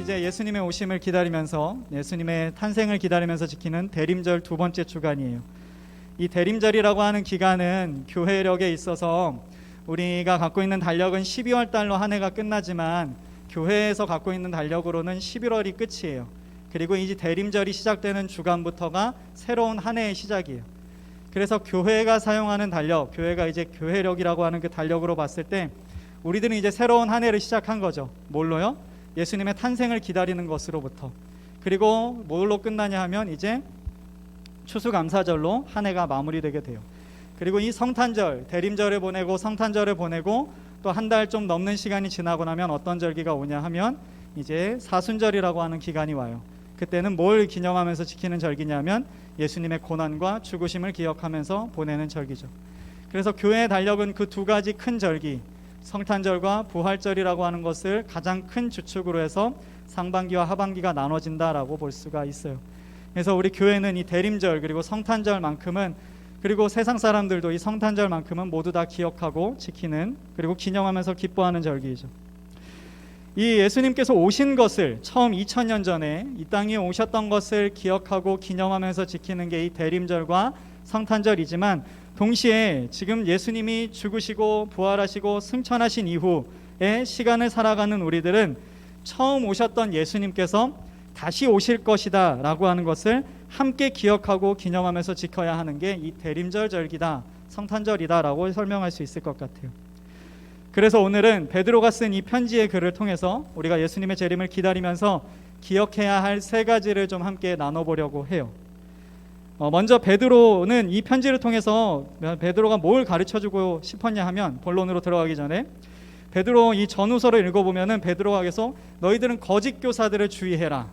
이제 예수님의 오심을 기다리면서 예수님의 탄생을 기다리면서 지키는 대림절 두 번째 주간이에요. 이 대림절이라고 하는 기간은 교회력에 있어서 우리가 갖고 있는 달력은 12월 달로 한 해가 끝나지만 교회에서 갖고 있는 달력으로는 11월이 끝이에요. 그리고 이제 대림절이 시작되는 주간부터가 새로운 한 해의 시작이에요. 그래서 교회가 사용하는 달력, 교회가 이제 교회력이라고 하는 그 달력으로 봤을 때 우리들은 이제 새로운 한 해를 시작한 거죠. 뭘로요? 예수님의 탄생을 기다리는 것으로부터. 그리고 뭘로 끝나냐 하면 이제 추수감사절로 한 해가 마무리되게 돼요. 그리고 이 성탄절, 대림절을 보내고 성탄절을 보내고 또 한 달 좀 넘는 시간이 지나고 나면 어떤 절기가 오냐 하면 이제 사순절이라고 하는 기간이 와요. 그때는 뭘 기념하면서 지키는 절기냐면 예수님의 고난과 죽으심을 기억하면서 보내는 절기죠. 그래서 교회의 달력은 그 두 가지 큰 절기, 성탄절과 부활절이라고 하는 것을 가장 큰 주축으로 해서 상반기와 하반기가 나눠진다라고 볼 수가 있어요. 그래서 우리 교회는 이 대림절 그리고 성탄절만큼은, 그리고 세상 사람들도 이 성탄절만큼은 모두 다 기억하고 지키는, 그리고 기념하면서 기뻐하는 절기이죠. 이 예수님께서 오신 것을, 처음 2000년 전에 이 땅에 오셨던 것을 기억하고 기념하면서 지키는 게 이 대림절과 성탄절이지만, 동시에 지금 예수님이 죽으시고 부활하시고 승천하신 이후의 시간을 살아가는 우리들은 처음 오셨던 예수님께서 다시 오실 것이다 라고 하는 것을 함께 기억하고 기념하면서 지켜야 하는 게 이 대림절 절기다, 성탄절이다 라고 설명할 수 있을 것 같아요. 그래서 오늘은 베드로가 쓴 이 편지의 글을 통해서 우리가 예수님의 재림을 기다리면서 기억해야 할 세 가지를 좀 함께 나눠보려고 해요. 먼저 베드로는 이 편지를 통해서 베드로가 뭘 가르쳐주고 싶었냐 하면, 본론으로 들어가기 전에 베드로 이 전후서를 읽어보면은 베드로가 계속 너희들은 거짓 교사들을 주의해라,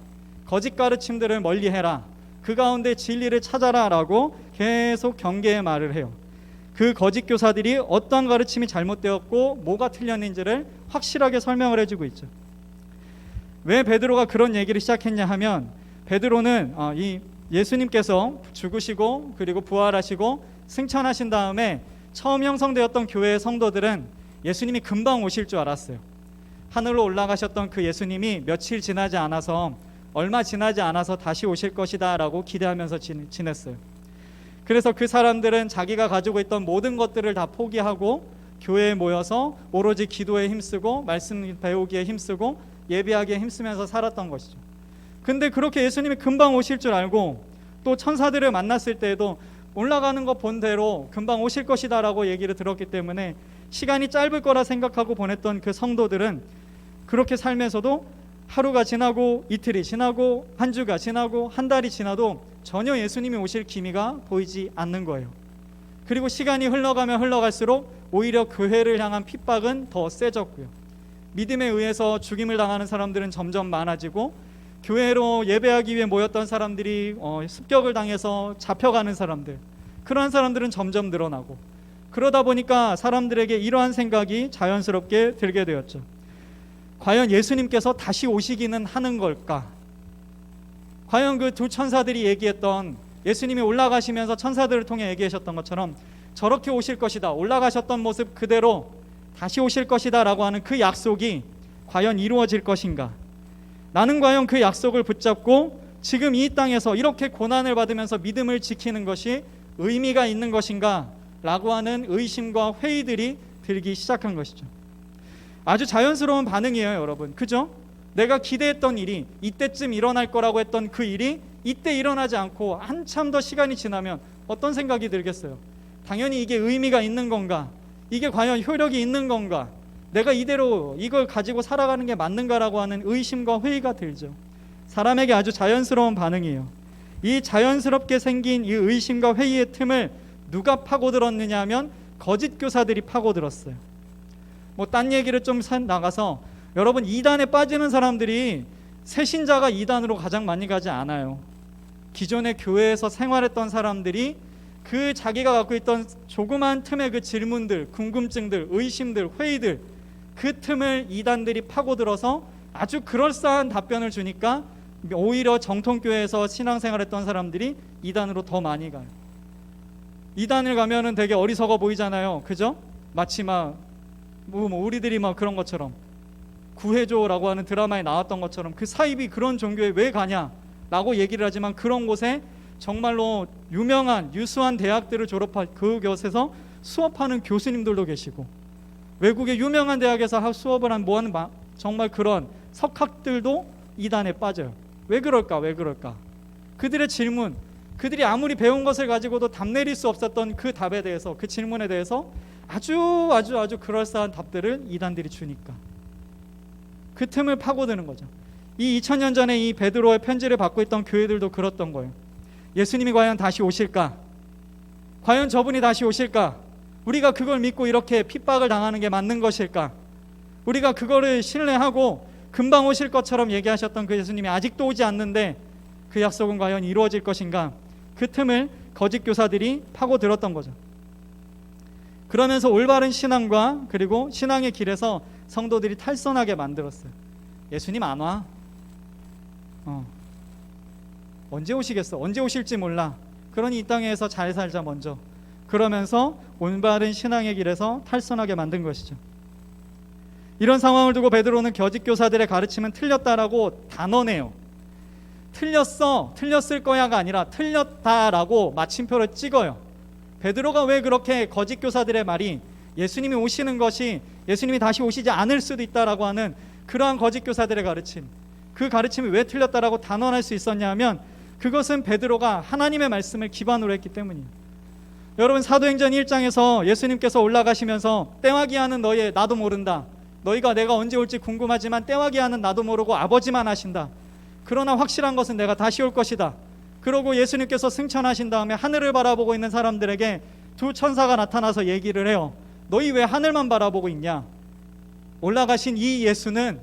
거짓 가르침들을 멀리해라, 그 가운데 진리를 찾아라 라고 계속 경계의 말을 해요. 그 거짓 교사들이 어떤 가르침이 잘못되었고 뭐가 틀렸는지를 확실하게 설명을 해주고 있죠. 왜 베드로가 그런 얘기를 시작했냐 하면, 베드로는 이 예수님께서 죽으시고 그리고 부활하시고 승천하신 다음에 처음 형성되었던 교회의 성도들은 예수님이 금방 오실 줄 알았어요. 하늘로 올라가셨던 그 예수님이 며칠 지나지 않아서, 얼마 지나지 않아서 다시 오실 것이다 라고 기대하면서 지냈어요. 그래서 그 사람들은 자기가 가지고 있던 모든 것들을 다 포기하고 교회에 모여서 오로지 기도에 힘쓰고 말씀 배우기에 힘쓰고 예배하기에 힘쓰면서 살았던 것이죠. 근데 그렇게 예수님이 금방 오실 줄 알고 또 천사들을 만났을 때에도 올라가는 것 본대로 금방 오실 것이다 라고 얘기를 들었기 때문에 시간이 짧을 거라 생각하고 보냈던 그 성도들은 그렇게 살면서도 하루가 지나고 이틀이 지나고 한 주가 지나고 한 달이 지나도 전혀 예수님이 오실 기미가 보이지 않는 거예요. 그리고 시간이 흘러가면 흘러갈수록 오히려 교회를 향한 핍박은 더 세졌고요. 믿음에 의해서 죽임을 당하는 사람들은 점점 많아지고, 교회로 예배하기 위해 모였던 사람들이 습격을 당해서 잡혀가는 사람들, 그러한 사람들은 점점 늘어나고, 그러다 보니까 사람들에게 이러한 생각이 자연스럽게 들게 되었죠. 과연 예수님께서 다시 오시기는 하는 걸까? 과연 그 두 천사들이 얘기했던, 예수님이 올라가시면서 천사들을 통해 얘기하셨던 것처럼 저렇게 오실 것이다, 올라가셨던 모습 그대로 다시 오실 것이다 라고 하는 그 약속이 과연 이루어질 것인가? 나는 과연 그 약속을 붙잡고 지금 이 땅에서 이렇게 고난을 받으면서 믿음을 지키는 것이 의미가 있는 것인가? 라고 하는 의심과 회의들이 들기 시작한 것이죠. 아주 자연스러운 반응이에요, 여러분. 그죠? 내가 기대했던 일이, 이때쯤 일어날 거라고 했던 그 일이 이때 일어나지 않고 한참 더 시간이 지나면 어떤 생각이 들겠어요? 당연히 이게 의미가 있는 건가? 이게 과연 효력이 있는 건가? 내가 이대로 이걸 가지고 살아가는 게 맞는가라고 하는 의심과 회의가 들죠. 사람에게 아주 자연스러운 반응이에요. 이 자연스럽게 생긴 이 의심과 회의의 틈을 누가 파고들었느냐 하면 거짓 교사들이 파고들었어요. 딴 얘기를 좀 나가서, 여러분, 이단에 빠지는 사람들이 새신자가 이단으로 가장 많이 가지 않아요. 기존의 교회에서 생활했던 사람들이 그 자기가 갖고 있던 조그만 틈의 그 질문들, 궁금증들, 의심들, 회의들, 그 틈을 이단들이 파고들어서 아주 그럴싸한 답변을 주니까 오히려 정통교회에서 신앙생활했던 사람들이 이단으로 더 많이 가요. 이단을 가면은 되게 어리석어 보이잖아요. 그죠? 마치 우리들이 그런 것처럼 구해줘라고 하는 드라마에 나왔던 것처럼 그 사입이 그런 종교에 왜 가냐라고 얘기를 하지만 그런 곳에 정말로 유명한 유수한 대학들을 졸업한 그곳에서 수업하는 교수님들도 계시고 외국의 유명한 대학에서 수업을 한 정말 그런 석학들도 이단에 빠져요. 왜 그럴까? 그들의 질문, 그들이 아무리 배운 것을 가지고도 답 내릴 수 없었던 그 답에 대해서, 그 질문에 대해서 아주 그럴싸한 답들을 이단들이 주니까 그 틈을 파고드는 거죠. 이 2000년 전에 이 베드로의 편지를 받고 있던 교회들도 그랬던 거예요. 예수님이 과연 다시 오실까? 과연 저분이 다시 오실까? 우리가 그걸 믿고 이렇게 핍박을 당하는 게 맞는 것일까? 우리가 그거를 신뢰하고 금방 오실 것처럼 얘기하셨던 그 예수님이 아직도 오지 않는데 그 약속은 과연 이루어질 것인가? 그 틈을 거짓 교사들이 파고들었던 거죠. 그러면서 올바른 신앙과 그리고 신앙의 길에서 성도들이 탈선하게 만들었어요. 예수님 안 와. 언제 오시겠어? 언제 오실지 몰라. 그러니 이 땅에서 잘 살자 먼저. 그러면서 올바른 신앙의 길에서 탈선하게 만든 것이죠. 이런 상황을 두고 베드로는 거짓 교사들의 가르침은 틀렸다라고 단언해요. 틀렸을 거야가 아니라 틀렸다라고 마침표를 찍어요. 베드로가 왜 그렇게 거짓 교사들의 말이 예수님이 오시는 것이 예수님이 다시 오시지 않을 수도 있다라고 하는 그러한 거짓 교사들의 가르침, 그 가르침이 왜 틀렸다라고 단언할 수 있었냐 하면 그것은 베드로가 하나님의 말씀을 기반으로 했기 때문이에요. 여러분, 사도행전 1장에서 예수님께서 올라가시면서 때와 기한은 너의 나도 모른다. 너희가 내가 언제 올지 궁금하지만 때와 기한은 나도 모르고 아버지만 아신다. 그러나 확실한 것은 내가 다시 올 것이다. 그러고 예수님께서 승천하신 다음에 하늘을 바라보고 있는 사람들에게 두 천사가 나타나서 얘기를 해요. 너희 왜 하늘만 바라보고 있냐? 올라가신 이 예수는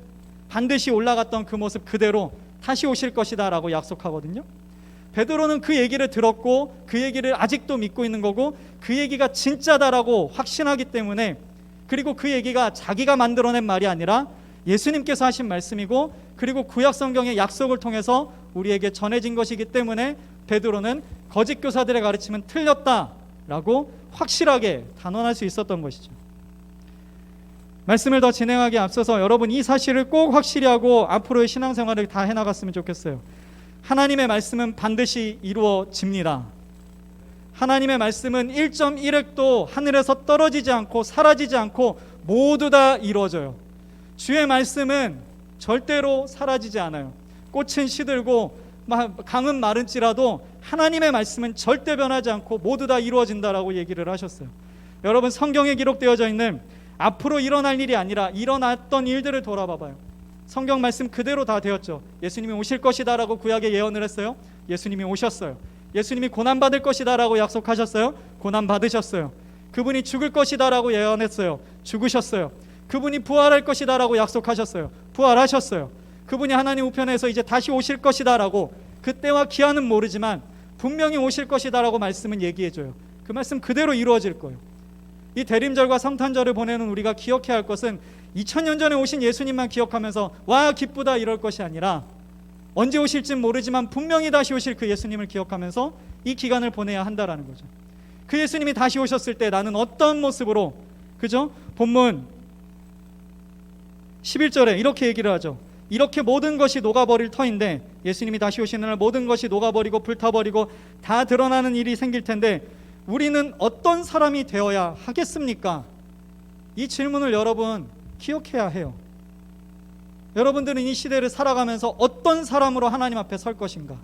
반드시 올라갔던 그 모습 그대로 다시 오실 것이다 라고 약속하거든요. 베드로는 그 얘기를 들었고 그 얘기를 아직도 믿고 있는 거고 그 얘기가 진짜다라고 확신하기 때문에, 그리고 그 얘기가 자기가 만들어낸 말이 아니라 예수님께서 하신 말씀이고 그리고 구약 성경의 약속을 통해서 우리에게 전해진 것이기 때문에 베드로는 거짓 교사들의 가르침은 틀렸다라고 확실하게 단언할 수 있었던 것이죠. 말씀을 더 진행하기 앞서서 여러분 이 사실을 꼭 확실히 하고 앞으로의 신앙생활을 다 해나갔으면 좋겠어요. 하나님의 말씀은 반드시 이루어집니다. 하나님의 말씀은 1.1획도 하늘에서 떨어지지 않고 사라지지 않고 모두 다 이루어져요. 주의 말씀은 절대로 사라지지 않아요. 꽃은 시들고 강은 마른지라도 하나님의 말씀은 절대 변하지 않고 모두 다 이루어진다라고 얘기를 하셨어요. 여러분, 성경에 기록되어져 있는 앞으로 일어날 일이 아니라 일어났던 일들을 돌아봐봐요. 성경 말씀 그대로 다 되었죠. 예수님이 오실 것이다 라고 구약에 예언을 했어요. 예수님이 오셨어요. 예수님이 고난받을 것이다 라고 약속하셨어요. 고난받으셨어요. 그분이 죽을 것이다 라고 예언했어요. 죽으셨어요. 그분이 부활할 것이다 라고 약속하셨어요. 부활하셨어요. 그분이 하나님 우편에서 이제 다시 오실 것이다 라고, 그때와 기한은 모르지만 분명히 오실 것이다 라고 말씀은 얘기해줘요. 그 말씀 그대로 이루어질 거예요. 이 대림절과 성탄절을 보내는 우리가 기억해야 할 것은 2000년 전에 오신 예수님만 기억하면서 와 기쁘다 이럴 것이 아니라 언제 오실진 모르지만 분명히 다시 오실 그 예수님을 기억하면서 이 기간을 보내야 한다라는 거죠. 그 예수님이 다시 오셨을 때 나는 어떤 모습으로, 그죠? 본문 11절에 이렇게 얘기를 하죠. 이렇게 모든 것이 녹아버릴 터인데, 예수님이 다시 오시는 날 모든 것이 녹아버리고 불타버리고 다 드러나는 일이 생길 텐데 우리는 어떤 사람이 되어야 하겠습니까? 이 질문을 여러분 기억해야 해요. 여러분들은 이 시대를 살아가면서 어떤 사람으로 하나님 앞에 설 것인가?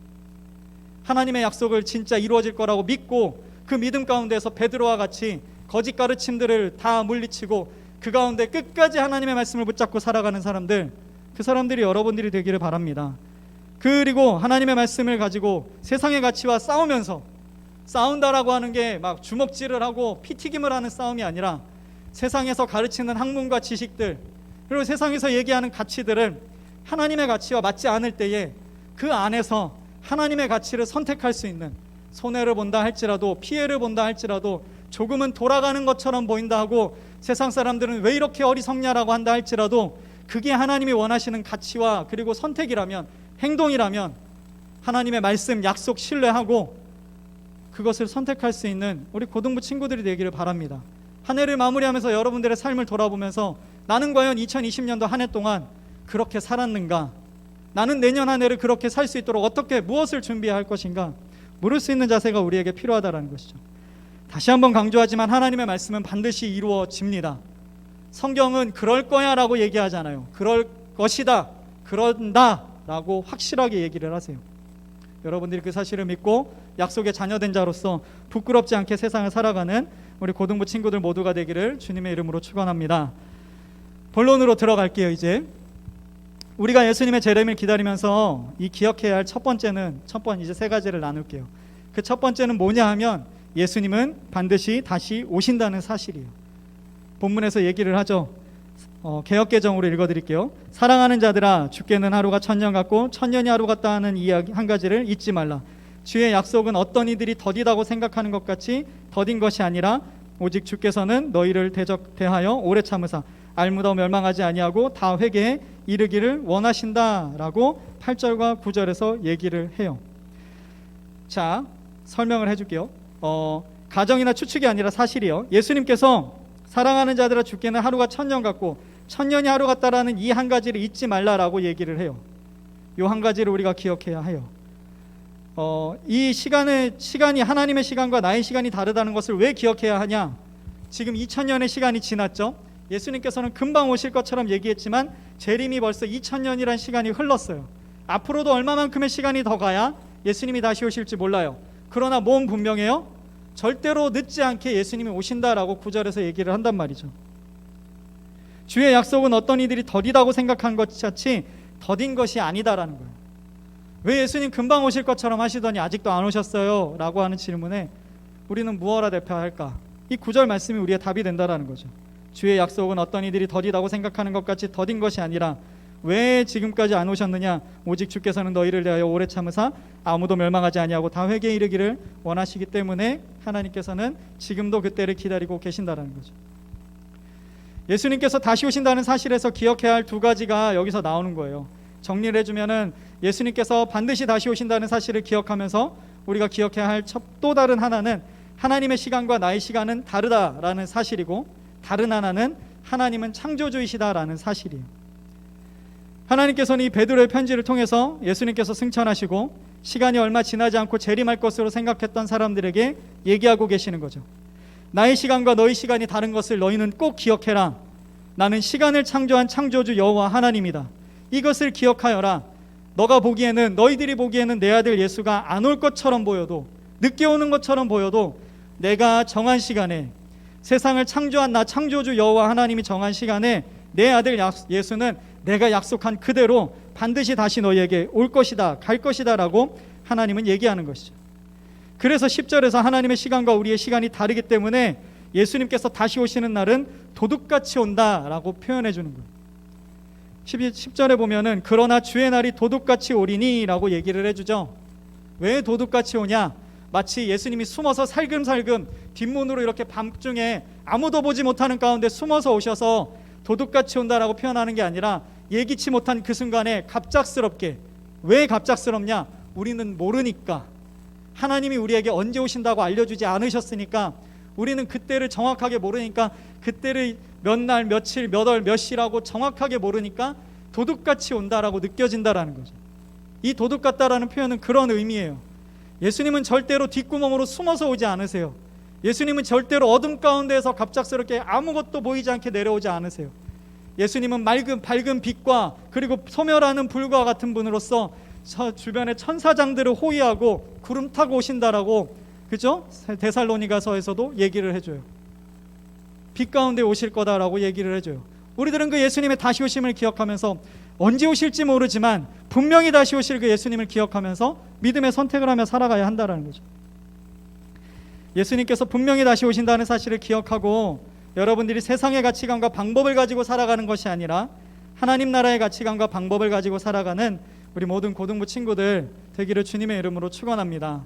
하나님의 약속을 진짜 이루어질 거라고 믿고 그 믿음 가운데서 베드로와 같이 거짓 가르침들을 다 물리치고 그 가운데 끝까지 하나님의 말씀을 붙잡고 살아가는 사람들, 그 사람들이 여러분들이 되기를 바랍니다. 그리고 하나님의 말씀을 가지고 세상의 가치와 싸우면서, 싸운다라고 하는 게 막 주먹질을 하고 피튀김을 하는 싸움이 아니라 세상에서 가르치는 학문과 지식들, 그리고 세상에서 얘기하는 가치들은 하나님의 가치와 맞지 않을 때에 그 안에서 하나님의 가치를 선택할 수 있는, 손해를 본다 할지라도 피해를 본다 할지라도 조금은 돌아가는 것처럼 보인다 하고 세상 사람들은 왜 이렇게 어리석냐라고 한다 할지라도 그게 하나님이 원하시는 가치와 그리고 선택이라면, 행동이라면 하나님의 말씀, 약속 신뢰하고 그것을 선택할 수 있는 우리 고등부 친구들이 되기를 바랍니다. 한 해를 마무리하면서 여러분들의 삶을 돌아보면서 나는 과연 2020년도 한 해 동안 그렇게 살았는가? 나는 내년 한 해를 그렇게 살 수 있도록 어떻게 무엇을 준비해야 할 것인가? 물을 수 있는 자세가 우리에게 필요하다는 것이죠. 다시 한번 강조하지만 하나님의 말씀은 반드시 이루어집니다. 성경은 그럴 거야 라고 얘기하잖아요. 그럴 것이다, 그런다 라고 확실하게 얘기를 하세요. 여러분들이 그 사실을 믿고 약속의 자녀된 자로서 부끄럽지 않게 세상을 살아가는 우리 고등부 친구들 모두가 되기를 주님의 이름으로 축원합니다. 본론으로 들어갈게요. 이제 우리가 예수님의 재림을 기다리면서 이 기억해야 할 첫 번째는 이제 세 가지를 나눌게요. 그 첫 번째는 뭐냐 하면 예수님은 반드시 다시 오신다는 사실이에요. 본문에서 얘기를 하죠. 개역개정으로 읽어드릴게요. 사랑하는 자들아, 주께는 하루가 천년 같고 천년이 하루 같다 하는 이야기 한 가지를 잊지 말라. 주의 약속은 어떤 이들이 더디다고 생각하는 것 같이 더딘 것이 아니라 오직 주께서는 너희를 대하여 오래 참으사 알무다 멸망하지 아니하고 다 회개에 이르기를 원하신다라고 8절과 9절에서 얘기를 해요. 자, 설명을 해줄게요. 가정이나 추측이 아니라 사실이요. 예수님께서 사랑하는 자들아, 주께는 하루가 천년 같고 천년이 하루 같다라는 이 한 가지를 잊지 말라라고 얘기를 해요. 이 한 가지를 우리가 기억해야 해요. 이 시간이 하나님의 시간과 나의 시간이 다르다는 것을 왜 기억해야 하냐? 지금 2000년의 시간이 지났죠. 예수님께서는 금방 오실 것처럼 얘기했지만 재림이 벌써 2000년이란 시간이 흘렀어요. 앞으로도 얼마만큼의 시간이 더 가야 예수님이 다시 오실지 몰라요. 그러나 뭔 분명해요? 절대로 늦지 않게 예수님이 오신다라고 9절에서 얘기를 한단 말이죠. 주의 약속은 어떤 이들이 더디다고 생각한 것 같이 더딘 것이 아니다라는 거예요. 왜 예수님 금방 오실 것처럼 하시더니 아직도 안 오셨어요? 라고 하는 질문에 우리는 무엇라 대표해야 할까? 이 9절 말씀이 우리의 답이 된다라는 거죠. 주의 약속은 어떤 이들이 더디다고 생각하는 것 같이 더딘 것이 아니라 왜 지금까지 안 오셨느냐? 오직 주께서는 너희를 대하여 오래 참으사 아무도 멸망하지 아니하고 다 회개에 이르기를 원하시기 때문에 하나님께서는 지금도 그때를 기다리고 계신다라는 거죠. 예수님께서 다시 오신다는 사실에서 기억해야 할 두 가지가 여기서 나오는 거예요. 정리를 해주면은 예수님께서 반드시 다시 오신다는 사실을 기억하면서 우리가 기억해야 할 또 다른 하나는 하나님의 시간과 나의 시간은 다르다라는 사실이고, 다른 하나는 하나님은 창조주이시다라는 사실이에요. 하나님께서는 이 베드로의 편지를 통해서 예수님께서 승천하시고 시간이 얼마 지나지 않고 재림할 것으로 생각했던 사람들에게 얘기하고 계시는 거죠. 나의 시간과 너희 시간이 다른 것을 너희는 꼭 기억해라. 나는 시간을 창조한 창조주 여호와 하나님이다. 이것을 기억하여라. 너가 보기에는, 너희들이 보기에는 내 아들 예수가 안 올 것처럼 보여도, 늦게 오는 것처럼 보여도 내가 정한 시간에, 세상을 창조한 나 창조주 여호와 하나님이 정한 시간에 내 아들 예수는 내가 약속한 그대로 반드시 다시 너희에게 올 것이다, 갈 것이다 라고 하나님은 얘기하는 것이죠. 그래서 10절에서 하나님의 시간과 우리의 시간이 다르기 때문에 예수님께서 다시 오시는 날은 도둑같이 온다라고 표현해 주는 거예요. 10절에 보면은 그러나 주의 날이 도둑같이 오리니 라고 얘기를 해주죠. 왜 도둑같이 오냐? 마치 예수님이 숨어서 살금살금 뒷문으로 이렇게 밤중에 아무도 보지 못하는 가운데 숨어서 오셔서 도둑같이 온다라고 표현하는 게 아니라 예기치 못한 그 순간에 갑작스럽게. 왜 갑작스럽냐? 우리는 모르니까. 하나님이 우리에게 언제 오신다고 알려주지 않으셨으니까, 우리는 그때를 정확하게 모르니까, 그때를 몇 날, 며칠, 몇 월, 몇 시라고 정확하게 모르니까 도둑같이 온다라고 느껴진다라는 거죠. 이 도둑 같다라는 표현은 그런 의미예요. 예수님은 절대로 뒷구멍으로 숨어서 오지 않으세요. 예수님은 절대로 어둠 가운데에서 갑작스럽게 아무것도 보이지 않게 내려오지 않으세요. 예수님은 밝은 빛과 그리고 소멸하는 불과 같은 분으로서 주변의 천사장들을 호위하고 구름 타고 오신다라고, 그죠? 데살로니가서에서도 얘기를 해줘요. 빛 가운데 오실 거다라고 얘기를 해줘요. 우리들은 그 예수님의 다시 오심을 기억하면서 언제 오실지 모르지만 분명히 다시 오실 그 예수님을 기억하면서 믿음의 선택을 하며 살아가야 한다는 거죠. 예수님께서 분명히 다시 오신다는 사실을 기억하고 여러분들이 세상의 가치관과 방법을 가지고 살아가는 것이 아니라 하나님 나라의 가치관과 방법을 가지고 살아가는 우리 모든 고등부 친구들 되기를 주님의 이름으로 축원합니다.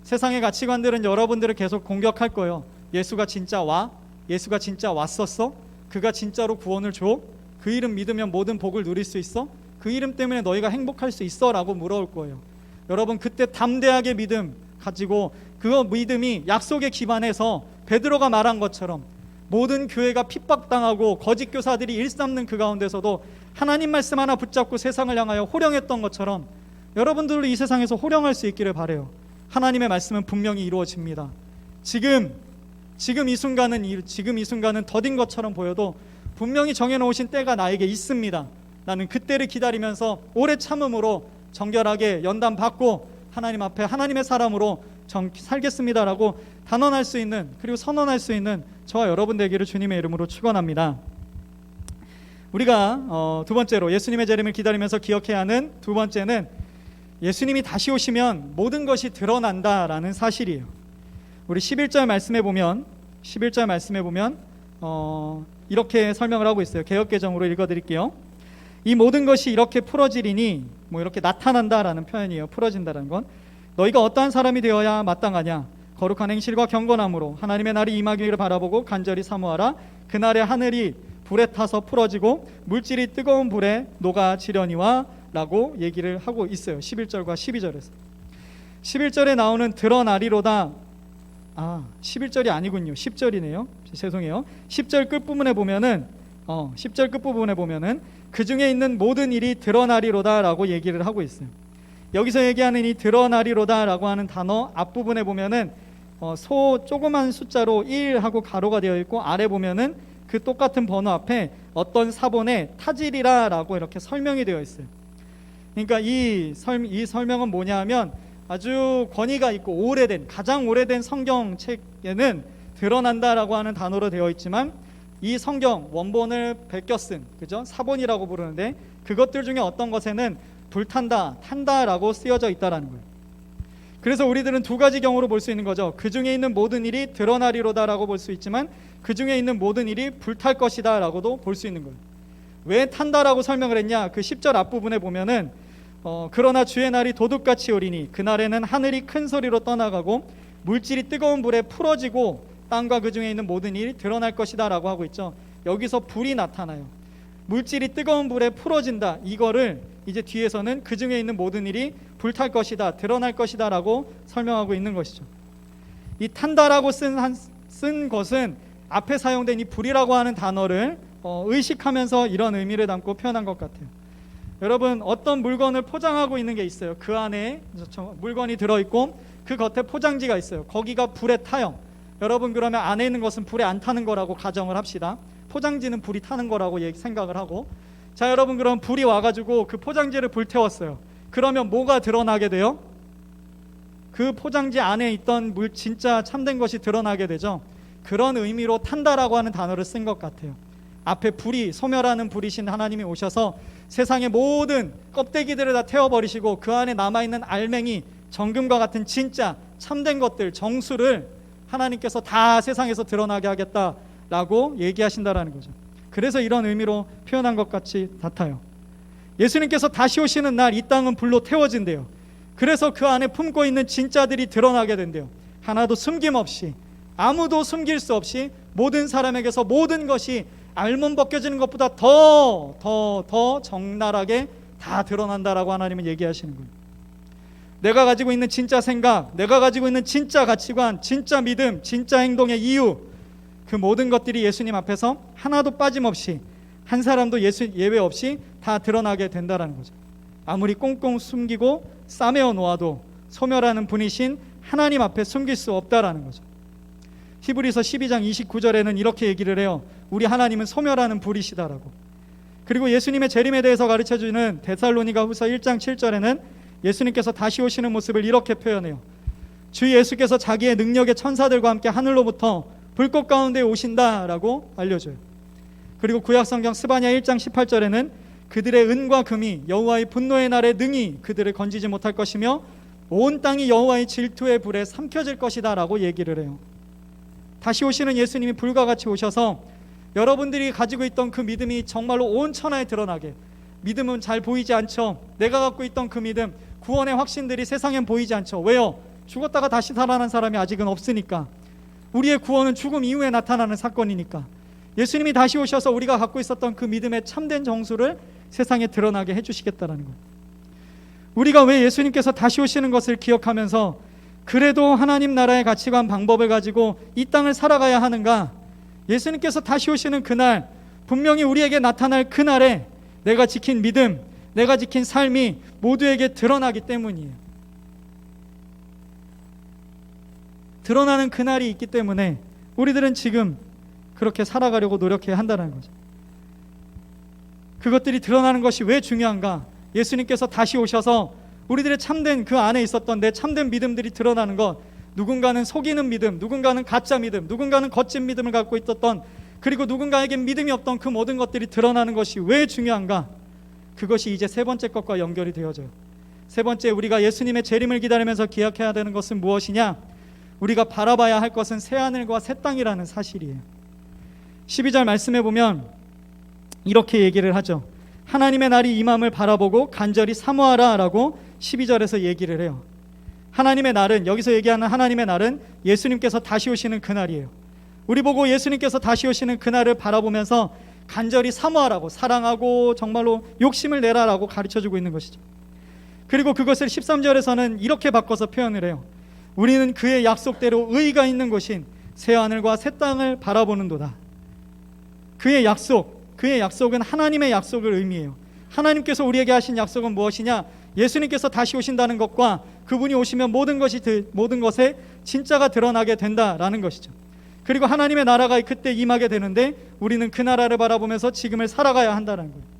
세상의 가치관들은 여러분들을 계속 공격할 거예요. 예수가 진짜 와? 예수가 진짜 왔었어? 그가 진짜로 구원을 줘? 그 이름 믿으면 모든 복을 누릴 수 있어? 그 이름 때문에 너희가 행복할 수 있어? 라고 물어올 거예요. 여러분, 그때 담대하게 믿음 가지고 그 믿음이 약속에 기반해서 베드로가 말한 것처럼 모든 교회가 핍박당하고 거짓 교사들이 일삼는 그 가운데서도 하나님 말씀 하나 붙잡고 세상을 향하여 호령했던 것처럼 여러분들도 이 세상에서 호령할 수 있기를 바라요. 하나님의 말씀은 분명히 이루어집니다. 지금 이 순간은 더딘 것처럼 보여도 분명히 정해놓으신 때가 나에게 있습니다. 나는 그때를 기다리면서 오래 참음으로 정결하게 연단 받고 하나님 앞에 하나님의 사람으로 살겠습니다라고 단언할 수 있는, 그리고 선언할 수 있는 저와 여러분 되기를 주님의 이름으로 축원합니다. 우리가 두 번째로 예수님의 재림을 기다리면서 기억해야 하는 두 번째는 예수님이 다시 오시면 모든 것이 드러난다라는 사실이에요. 우리 11절 말씀에 보면 이렇게 설명을 하고 있어요. 개역개정으로 읽어드릴게요. 이 모든 것이 이렇게 풀어지리니, 이렇게 나타난다라는 표현이에요. 풀어진다라는 건 너희가 어떠한 사람이 되어야 마땅하냐? 거룩한 행실과 경건함으로 하나님의 날이 임하기를 바라보고 간절히 사모하라. 그날에 하늘이 불에 타서 풀어지고 물질이 뜨거운 불에 녹아지려니와 라고 얘기를 하고 있어요. 11절과 12절에서 11절에 나오는 드러나리로다. 11절이 아니군요. 10절이네요. 죄송해요. 10절 끝부분에 보면은 10절 끝부분에 보면은 그 중에 있는 모든 일이 드러나리로다 라고 얘기를 하고 있어요. 여기서 얘기하는 이 드러나리로다 라고 하는 단어 앞부분에 보면은 조그만 숫자로 1하고 가로가 되어 있고, 아래 보면은 그 똑같은 번호 앞에 어떤 사본에 타지리라 라고 이렇게 설명이 되어 있어요. 그러니까 이 설명은 뭐냐 하면 아주 권위가 있고 가장 오래된 성경책에는 드러난다라고 하는 단어로 되어 있지만, 이 성경 원본을 베껴 쓴 사본이라고 부르는데, 그것들 중에 어떤 것에는 불탄다, 탄다라고 쓰여져 있다라는 거예요. 그래서 우리들은 두 가지 경우로 볼 수 있는 거죠. 그 중에 있는 모든 일이 드러나리로다라고 볼 수 있지만, 그 중에 있는 모든 일이 불탈 것이다라고도 볼 수 있는 거예요. 왜 탄다라고 설명을 했냐? 그 10절 앞부분에 보면은 그러나 주의 날이 도둑같이 오리니 그날에는 하늘이 큰 소리로 떠나가고 물질이 뜨거운 불에 풀어지고 땅과 그 중에 있는 모든 일이 드러날 것이다 라고 하고 있죠. 여기서 불이 나타나요. 물질이 뜨거운 불에 풀어진다, 이거를 이제 뒤에서는 그 중에 있는 모든 일이 불탈 것이다, 드러날 것이다 라고 설명하고 있는 것이죠. 이 탄다라고 쓴 것은 앞에 사용된 이 불이라고 하는 단어를 의식하면서 이런 의미를 담고 표현한 것 같아요. 여러분, 어떤 물건을 포장하고 있는 게 있어요. 그 안에 물건이 들어있고 그 겉에 포장지가 있어요. 거기가 불에 타요. 여러분, 그러면 안에 있는 것은 불에 안 타는 거라고 가정을 합시다. 포장지는 불이 타는 거라고 생각을 하고, 자 여러분, 그럼 불이 와가지고 그 포장지를 불태웠어요. 그러면 뭐가 드러나게 돼요? 그 포장지 안에 있던 진짜 참된 것이 드러나게 되죠. 그런 의미로 탄다라고 하는 단어를 쓴 것 같아요. 앞에 소멸하는 불이신 하나님이 오셔서 세상의 모든 껍데기들을 다 태워버리시고 그 안에 남아있는 알맹이, 정금과 같은 진짜 참된 것들, 정수를 하나님께서 다 세상에서 드러나게 하겠다라고 얘기하신다라는 거죠. 그래서 이런 의미로 표현한 것 같아요. 예수님께서 다시 오시는 날 이 땅은 불로 태워진대요. 그래서 그 안에 품고 있는 진짜들이 드러나게 된대요. 하나도 숨김없이, 아무도 숨길 수 없이 모든 사람에게서 모든 것이 알몸 벗겨지는 것보다 더 적나라하게 다 드러난다라고 하나님은 얘기하시는 거예요. 내가 가지고 있는 진짜 생각, 내가 가지고 있는 진짜 가치관, 진짜 믿음, 진짜 행동의 이유, 그 모든 것들이 예수님 앞에서 하나도 빠짐없이, 한 사람도 예외 없이 다 드러나게 된다라는 거죠. 아무리 꽁꽁 숨기고 싸매어 놓아도 소멸하는 분이신 하나님 앞에 숨길 수 없다라는 거죠. 히브리서 12장 29절에는 이렇게 얘기를 해요. 우리 하나님은 소멸하는 불이시다라고. 그리고 예수님의 재림에 대해서 가르쳐주는 데살로니가 후서 1장 7절에는 예수님께서 다시 오시는 모습을 이렇게 표현해요. 주 예수께서 자기의 능력의 천사들과 함께 하늘로부터 불꽃 가운데 오신다라고 알려줘요. 그리고 구약성경 스바냐 1장 18절에는 그들의 은과 금이 여호와의 분노의 날에 능히 그들을 건지지 못할 것이며 온 땅이 여호와의 질투의 불에 삼켜질 것이다 라고 얘기를 해요. 다시 오시는 예수님이 불과 같이 오셔서 여러분들이 가지고 있던 그 믿음이 정말로 온 천하에 드러나게, 믿음은 잘 보이지 않죠. 내가 갖고 있던 그 믿음, 구원의 확신들이 세상엔 보이지 않죠. 왜요? 죽었다가 다시 살아난 사람이 아직은 없으니까. 우리의 구원은 죽음 이후에 나타나는 사건이니까. 예수님이 다시 오셔서 우리가 갖고 있었던 그 믿음의 참된 정수를 세상에 드러나게 해주시겠다라는 거예요. 우리가 왜 예수님께서 다시 오시는 것을 기억하면서 그래도 하나님 나라의 가치관, 방법을 가지고 이 땅을 살아가야 하는가? 예수님께서 다시 오시는 그날, 분명히 우리에게 나타날 그날에 내가 지킨 믿음, 내가 지킨 삶이 모두에게 드러나기 때문이에요. 드러나는 그날이 있기 때문에 우리들은 지금 그렇게 살아가려고 노력해야 한다는 거죠. 그것들이 드러나는 것이 왜 중요한가? 예수님께서 다시 오셔서 우리들의 참된 그 안에 있었던 내 참된 믿음들이 드러나는 것, 누군가는 속이는 믿음, 누군가는 가짜 믿음, 누군가는 거짓 믿음을 갖고 있었던, 그리고 누군가에겐 믿음이 없던 그 모든 것들이 드러나는 것이 왜 중요한가? 그것이 이제 세 번째 것과 연결이 되어져요. 세 번째, 우리가 예수님의 재림을 기다리면서 기억해야 되는 것은 무엇이냐? 우리가 바라봐야 할 것은 새하늘과 새 땅이라는 사실이에요. 12절 말씀해 보면 이렇게 얘기를 하죠. 하나님의 날이 임함을 바라보고 간절히 사모하라 라고 12절에서 얘기를 해요. 하나님의 날은, 여기서 얘기하는 하나님의 날은 예수님께서 다시 오시는 그날이에요. 우리 보고 예수님께서 다시 오시는 그날을 바라보면서 간절히 사모하라고, 사랑하고 정말로 욕심을 내라라고 가르쳐주고 있는 것이죠. 그리고 그것을 13절에서는 이렇게 바꿔서 표현을 해요. 우리는 그의 약속대로 의의가 있는 곳인 새하늘과 새 땅을 바라보는도다. 그의 약속은 하나님의 약속을 의미해요. 하나님께서 우리에게 하신 약속은 무엇이냐? 예수님께서 다시 오신다는 것과 그분이 오시면 모든 것에 진짜가 드러나게 된다라는 것이죠. 그리고 하나님의 나라가 그때 임하게 되는데 우리는 그 나라를 바라보면서 지금을 살아가야 한다는 거예요.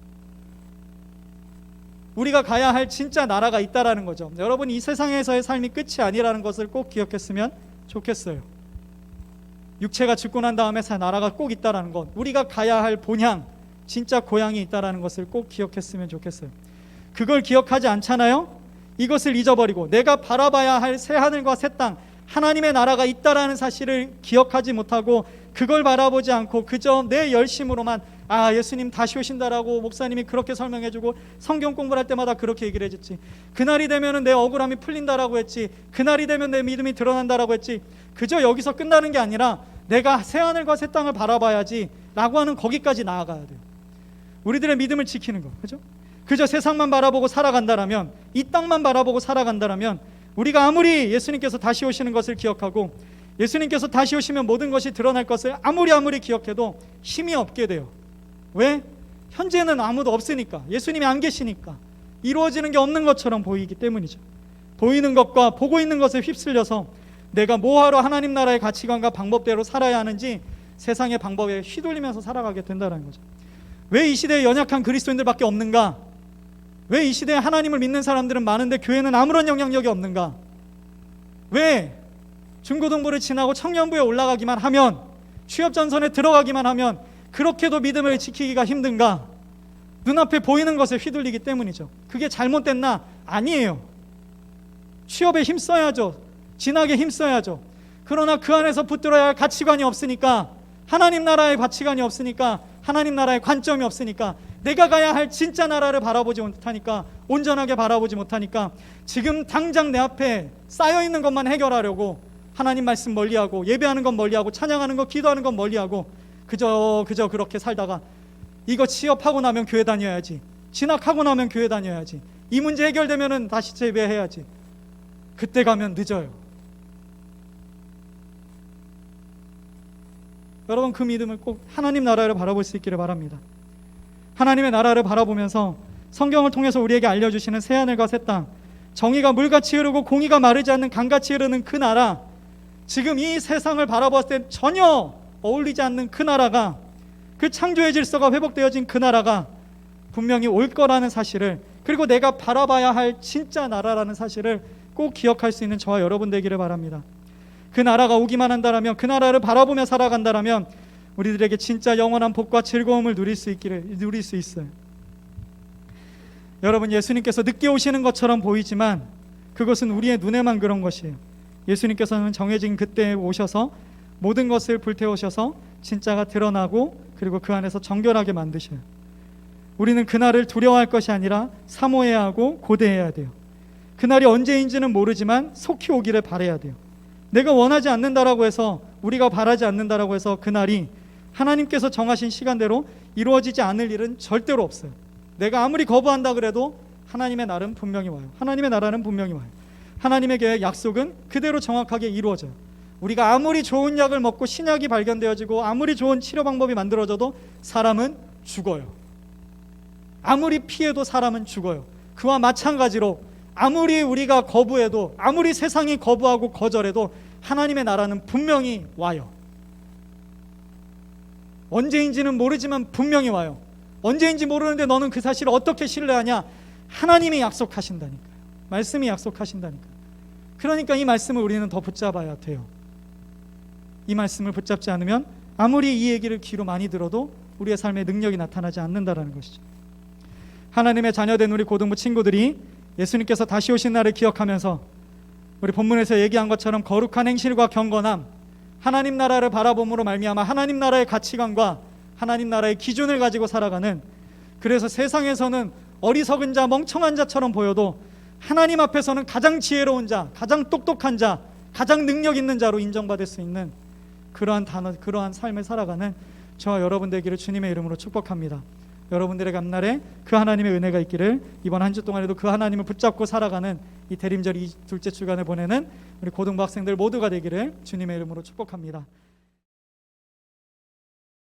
우리가 가야 할 진짜 나라가 있다라는 거죠. 여러분, 이 세상에서의 삶이 끝이 아니라는 것을 꼭 기억했으면 좋겠어요. 육체가 죽고 난 다음에 나라가 꼭 있다라는 것, 우리가 가야 할 본향, 진짜 고향이 있다라는 것을 꼭 기억했으면 좋겠어요. 그걸 기억하지 않잖아요? 이것을 잊어버리고 내가 바라봐야 할 새하늘과 새 땅, 하나님의 나라가 있다라는 사실을 기억하지 못하고 그걸 바라보지 않고 그저 내 열심으로만 예수님 다시 오신다라고 목사님이 그렇게 설명해주고 성경 공부를 할 때마다 그렇게 얘기를 해줬지, 그날이 되면 내 억울함이 풀린다라고 했지, 그날이 되면 내 믿음이 드러난다라고 했지, 그저 여기서 끝나는 게 아니라 내가 새하늘과 새 땅을 바라봐야지 라고 하는 거기까지 나아가야 돼요. 우리들의 믿음을 지키는 거, 그죠? 그저 세상만 바라보고 살아간다라면, 이 땅만 바라보고 살아간다라면 우리가 아무리 예수님께서 다시 오시는 것을 기억하고 예수님께서 다시 오시면 모든 것이 드러날 것을 아무리 기억해도 힘이 없게 돼요. 왜? 현재는 아무도 없으니까, 예수님이 안 계시니까 이루어지는 게 없는 것처럼 보이기 때문이죠. 보이는 것과 보고 있는 것에 휩쓸려서 내가 뭐하러 하나님 나라의 가치관과 방법대로 살아야 하는지 세상의 방법에 휘둘리면서 살아가게 된다는 거죠. 왜 이 시대에 연약한 그리스도인들밖에 없는가? 왜 이 시대에 하나님을 믿는 사람들은 많은데 교회는 아무런 영향력이 없는가? 왜 중고등부를 지나고 청년부에 올라가기만 하면, 취업전선에 들어가기만 하면 그렇게도 믿음을 지키기가 힘든가? 눈앞에 보이는 것에 휘둘리기 때문이죠. 그게 잘못됐나? 아니에요. 취업에 힘써야죠. 진학에 힘써야죠. 그러나 그 안에서 붙들어야 할 가치관이 없으니까, 하나님 나라의 가치관이 없으니까, 하나님 나라의 관점이 없으니까, 내가 가야 할 진짜 나라를 바라보지 못하니까, 온전하게 바라보지 못하니까 지금 당장 내 앞에 쌓여있는 것만 해결하려고 하나님 말씀 멀리하고, 예배하는 건 멀리하고, 찬양하는 거, 기도하는 건 멀리하고, 그저 그렇게 살다가 이거 취업하고 나면 교회 다녀야지, 진학하고 나면 교회 다녀야지, 이 문제 해결되면 다시 재배해야지, 그때 가면 늦어요. 여러분, 그 믿음을 꼭 하나님 나라를 바라볼 수 있기를 바랍니다. 하나님의 나라를 바라보면서 성경을 통해서 우리에게 알려주시는 새하늘과 새 땅, 정의가 물같이 흐르고 공의가 마르지 않는 강같이 흐르는 그 나라, 지금 이 세상을 바라봤을 때 전혀 어울리지 않는 그 나라가, 그 창조의 질서가 회복되어진 그 나라가 분명히 올 거라는 사실을, 그리고 내가 바라봐야 할 진짜 나라라는 사실을 꼭 기억할 수 있는 저와 여러분 되기를 바랍니다. 그 나라가 오기만 한다라면, 그 나라를 바라보며 살아간다라면 우리들에게 진짜 영원한 복과 즐거움을 누릴 수 있어요. 여러분, 예수님께서 늦게 오시는 것처럼 보이지만 그것은 우리의 눈에만 그런 것이에요. 예수님께서는 정해진 그때에 오셔서 모든 것을 불태우셔서 진짜가 드러나고, 그리고 그 안에서 정결하게 만드셔요. 우리는 그날을 두려워할 것이 아니라 사모해야 하고 고대해야 돼요. 그날이 언제인지는 모르지만 속히 오기를 바라야 돼요. 내가 원하지 않는다라고 해서, 우리가 바라지 않는다라고 해서 그날이 하나님께서 정하신 시간대로 이루어지지 않을 일은 절대로 없어요. 내가 아무리 거부한다 그래도 하나님의 날은 분명히 와요. 하나님의 나라는 분명히 와요. 하나님의 약속은 그대로 정확하게 이루어져요. 우리가 아무리 좋은 약을 먹고 신약이 발견되어지고 아무리 좋은 치료 방법이 만들어져도 사람은 죽어요. 아무리 피해도 사람은 죽어요. 그와 마찬가지로 아무리 우리가 거부해도, 아무리 세상이 거부하고 거절해도 하나님의 나라는 분명히 와요. 언제인지는 모르지만 분명히 와요. 언제인지 모르는데 너는 그 사실을 어떻게 신뢰하냐? 하나님이 약속하신다니까요. 말씀이 약속하신다니까요. 그러니까 이 말씀을 우리는 더 붙잡아야 돼요. 이 말씀을 붙잡지 않으면 아무리 이 얘기를 귀로 많이 들어도 우리의 삶에 능력이 나타나지 않는다라는 것이죠. 하나님의 자녀된 우리 고등부 친구들이 예수님께서 다시 오신 날을 기억하면서 우리 본문에서 얘기한 것처럼 거룩한 행실과 경건함, 하나님 나라를 바라봄으로 말미암아 하나님 나라의 가치관과 하나님 나라의 기준을 가지고 살아가는, 그래서 세상에서는 어리석은 자, 멍청한 자처럼 보여도 하나님 앞에서는 가장 지혜로운 자, 가장 똑똑한 자, 가장 능력 있는 자로 인정받을 수 있는 그러한 삶을 살아가는 저와 여러분 되기를 주님의 이름으로 축복합니다. 여러분들의 앞날에 그 하나님의 은혜가 있기를, 이번 한 주 동안에도 그 하나님을 붙잡고 살아가는 이 대림절 둘째 주간을 보내는 우리 고등부 학생들 모두가 되기를 주님의 이름으로 축복합니다.